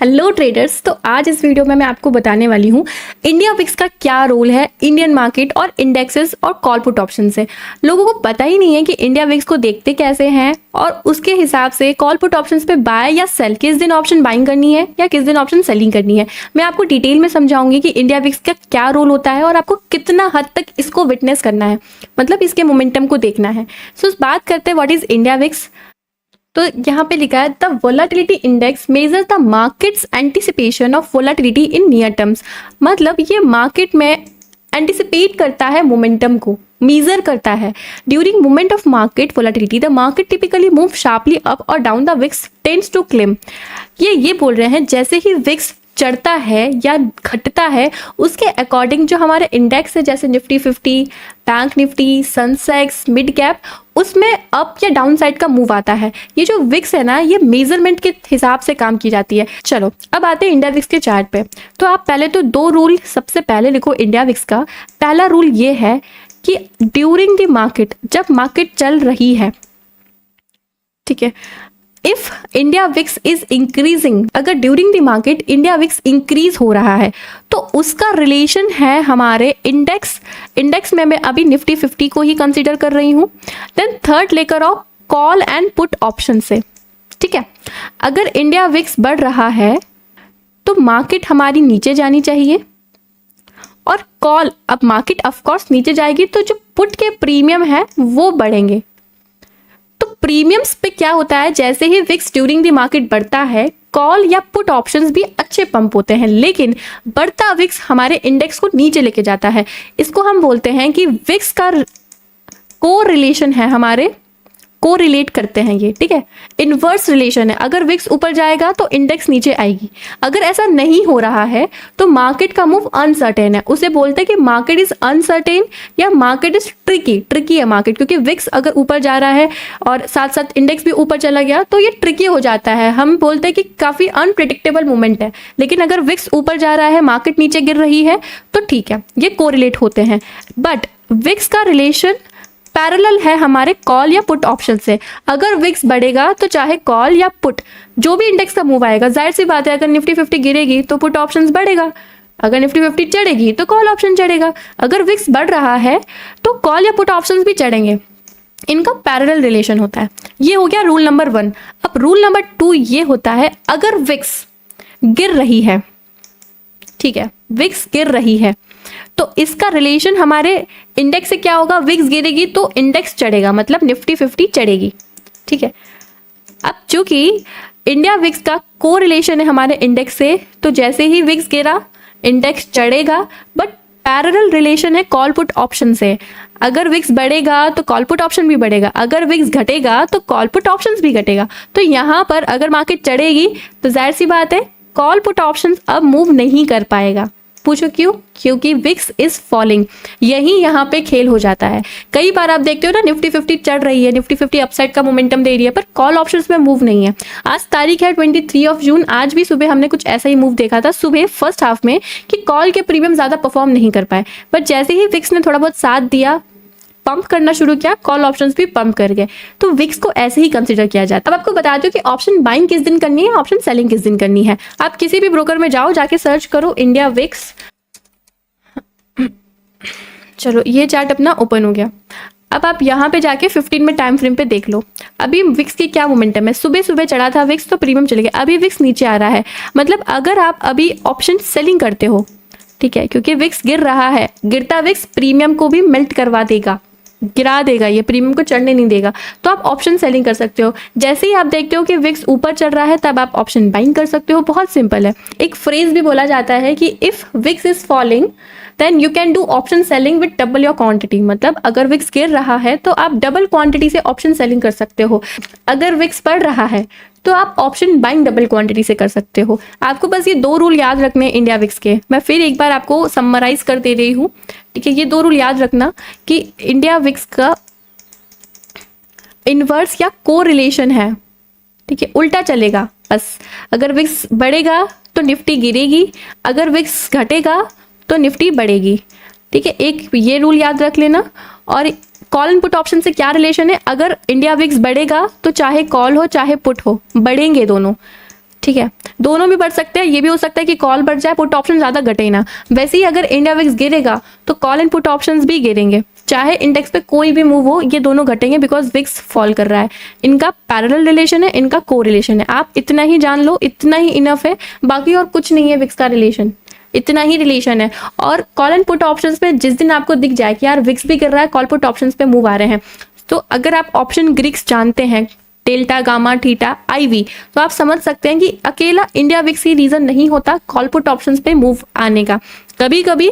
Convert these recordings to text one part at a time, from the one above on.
Hello traders. तो आज इस वीडियो में मैं आपको बताने वाली हूँ इंडिया विक्स का क्या रोल है इंडियन मार्केट और इंडेक्सेस और कॉल पुट ऑप्शन से। लोगों को पता ही नहीं है कि इंडिया विक्स को देखते कैसे हैं और उसके हिसाब से कॉल पुट ऑप्शंस पे बाय या सेल, किस दिन ऑप्शन बाइंग करनी है या किस दिन ऑप्शन सेलिंग करनी है। मैं आपको डिटेल में समझाऊंगी कि इंडिया विक्स का क्या रोल होता है और आपको कितना हद तक इसको विटनेस करना है, मतलब इसके मोमेंटम को देखना है। सो बात करते हैं व्हाट इज इंडिया विक्स। तो यहाँ पे लिखा है the volatility index measure the markets anticipation of volatility in near terms. मतलब ये मार्केट में एंटिसिपेट करता है मोमेंटम को, मेजर करता है। During moment of market volatility the market typically move sharply up और down the VIX tends to climb. ये बोल रहे हैं जैसे ही विक्स चढ़ता है या घटता है उसके अकॉर्डिंग जो हमारे इंडेक्स है जैसे Nifty 50, bank Nifty, Sensex, mid cap, उसमें अप या डाउन साइड का मूव आता है। ये जो विक्स है ना, ये मेजरमेंट के हिसाब से काम की जाती है। चलो अब आते हैं इंडिया विक्स के चार्ट पे। तो आप पहले तो दो रूल सबसे पहले लिखो इंडिया विक्स का। पहला रूल ये है कि ड्यूरिंग द मार्केट, जब मार्केट चल रही है, ठीक है, if India VIX is increasing, अगर during the market India VIX increase हो रहा है तो उसका रिलेशन है हमारे इंडेक्स में मैं अभी निफ्टी 50 को ही कंसीडर कर रही हूं। देन थर्ड लेकर आओ कॉल एंड पुट ऑप्शन से। ठीक है, अगर इंडिया विक्स बढ़ रहा है तो मार्केट हमारी नीचे जानी चाहिए और कॉल, अब मार्केट ऑफकोर्स नीचे जाएगी तो जो पुट के प्रीमियम है वो बढ़ेंगे। तो प्रीमियम्स पे क्या होता है, जैसे ही विक्स ड्यूरिंग द मार्केट बढ़ता है कॉल या पुट ऑप्शंस भी अच्छे पंप होते हैं, लेकिन बढ़ता विक्स हमारे इंडेक्स को नीचे लेके जाता है। इसको हम बोलते हैं कि विक्स का को रिलेशन है, हमारे को रिलेट करते हैं ये। ठीक है, इनवर्स रिलेशन है। अगर विक्स ऊपर जाएगा तो इंडेक्स नीचे आएगी। अगर ऐसा नहीं हो रहा है तो मार्केट का मूव अनसर्टेन है। उसे बोलते हैं कि मार्केट इज अनसर्टेन या मार्केट इज ट्रिकी है मार्केट, क्योंकि विक्स अगर ऊपर जा रहा है और साथ साथ इंडेक्स भी ऊपर चला गया तो ये ट्रिकी हो जाता है। हम बोलते हैं कि काफी अनप्रिडिक्टेबल मूवमेंट है। लेकिन अगर विक्स ऊपर जा रहा है, मार्केट नीचे गिर रही है तो ठीक है, ये कोरिलेट होते हैं। बट विक्स का रिलेशन पैरेलल है हमारे कॉल या पुट ऑप्शन से। अगर विक्स बढ़ेगा तो चाहे कॉल या पुट, जो भी इंडेक्स का मूव आएगा, जाहिर सी बात है अगर निफ्टी 50 गिरेगी तो पुट ऑप्शंस बढ़ेगा, अगर निफ्टी 50 चढ़ेगी तो कॉल ऑप्शन चढ़ेगा। अगर विक्स बढ़ रहा है तो कॉल या पुट ऑप्शंस भी चढ़ेंगे। इनका पैरेलल रिलेशन होता है। ये हो गया रूल नंबर 1। अब रूल नंबर 2 ये होता है, अगर विक्स गिर रही है, ठीक है, विक्स गिर रही है तो इसका रिलेशन हमारे इंडेक्स से क्या होगा, विक्स गिरेगी तो इंडेक्स चढ़ेगा, मतलब निफ्टी 50 चढ़ेगी। ठीक है, अब चूंकि इंडिया विक्स का को रिलेशन है हमारे इंडेक्स से, तो जैसे ही विक्स गिरा इंडेक्स चढ़ेगा। बट पैरेलल रिलेशन है कॉल पुट ऑप्शन से। अगर विक्स बढ़ेगा तो कॉल पुट ऑप्शन भी बढ़ेगा, अगर विक्स घटेगा तो कॉल पुट ऑप्शन भी घटेगा। तो यहाँ पर अगर मार्केट चढ़ेगी तो जाहिर सी बात है कॉल पुट ऑप्शन अब मूव नहीं कर पाएगा। पूछो क्यों? क्योंकि विक्स इज फॉलिंग। यही यहाँ पे खेल हो जाता है। कई बार आप देखते हो ना, निफ्टी 50 चढ़ रही है, निफ्टी 50 अपसाइड का मोमेंटम दे रही है, पर कॉल ऑप्शंस में मूव नहीं है। आज तारीख है 23 जून। आज भी सुबह हमने कुछ ऐसा ही मूव देखा था सुबह फर्स्ट हाफ में कि कॉल के प्रीमियम ज्यादा परफॉर्म नहीं कर पाए, बट जैसे ही विक्स ने थोड़ा बहुत साथ दिया, पंप करना शुरू किया, कॉल ऑप्शंस भी पंप कर गए। तो विक्स को ऐसे ही कंसीडर किया जाता है। अब आपको बता दूं कि ऑप्शन बाइंग किस दिन करनी है, ऑप्शन सेलिंग किस दिन करनी है। आप किसी भी ब्रोकर में जाओ, जाके सर्च करो इंडिया विक्स। चलो ये चार्ट अपना ओपन हो गया। अब आप यहाँ पे जाके 15 में टाइम फ्रेम पे देख लो अभी विक्स की क्या मोमेंटम है। सुबह सुबह चढ़ा था विक्स तो प्रीमियम चले गया, अभी विक्स नीचे आ रहा है। मतलब अगर आप अभी ऑप्शन सेलिंग करते हो, ठीक है, क्योंकि विक्स गिर रहा है, गिरता विक्स प्रीमियम को भी मेल्ट करवा देगा, गिरा देगा, ये प्रीमियम को चढ़ने नहीं देगा। तो आप ऑप्शन सेलिंग कर सकते हो। जैसे ही आप देखते हो कि विक्स ऊपर चढ़ रहा है तब आप ऑप्शन बाइंग कर सकते हो। बहुत सिंपल है। एक फ्रेज भी बोला जाता है कि if VIX is falling then you can do option selling with double your quantity. मतलब अगर विक्स गिर रहा है तो आप डबल क्वांटिटी से ऑप्शन सेलिंग कर सकते हो। अगर विक्स बढ़ रहा है तो आप ऑप्शन बाइंग डबल क्वांटिटी से कर सकते हो। आपको बस ये 2 रूल याद रखने हैं इंडिया विक्स के। मैं फिर एक बार आपको समराइज कर दे रही हूँ, ठीक है। ये 2 रूल याद रखना कि इंडिया विक्स का इनवर्स या को रिलेशन है, ठीक है, उल्टा चलेगा बस। अगर विक्स बढ़ेगा तो निफ्टी गिरेगी, अगर विक्स घटेगा तो निफ्टी बढ़ेगी। ठीक है, एक ये रूल याद रख लेना। और कॉल एंड पुट ऑप्शन से क्या रिलेशन है, अगर इंडिया विक्स बढ़ेगा तो चाहे कॉल हो चाहे पुट हो, बढ़ेंगे दोनों। ठीक है, दोनों भी बढ़ सकते हैं। ये भी हो सकता है कि कॉल बढ़ जाए, पुट ऑप्शन ज्यादा घटे ना। वैसे ही अगर इंडिया विक्स गिरेगा तो कॉल एंड पुट ऑप्शंस भी गिरेंगे, चाहे इंडेक्स पे कोई भी मूव हो, ये दोनों घटेंगे बिकॉज विक्स फॉल कर रहा है। इनका पैरेलल रिलेशन है, इनका को रिलेशन है। आप इतना ही जान लो, इतना ही इनफ है, बाकी और कुछ नहीं है विक्स का रिलेशन, इतना ही रिलेशन है। और कॉल एंड पुट ऑप्शंस पे जिस दिन आपको दिख जाए कि यार विक्स भी गिर रहा है, कॉल पुट ऑप्शंस पे मूव आ रहे हैं, तो अगर आप ऑप्शन ग्रीक्स जानते हैं, डेल्टा, गामा, थीटा, आईवी, तो आप समझ सकते हैं कि अकेला इंडिया विक्स ही रीजन नहीं होता कॉल पुट ऑप्शंस पे मूव आने का। कभी कभी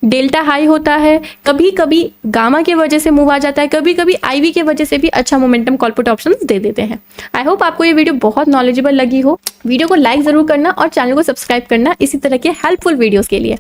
डेल्टा हाई होता है, कभी कभी गामा की वजह से मूव आ जाता है, कभी कभी आईवी की वजह से भी अच्छा मोमेंटम कॉल पुट ऑप्शंस दे देते हैं। आई होप आपको ये वीडियो बहुत नॉलेजेबल लगी हो। वीडियो को लाइक जरूर करना और चैनल को सब्सक्राइब करना इसी तरह के हेल्पफुल वीडियोस के लिए।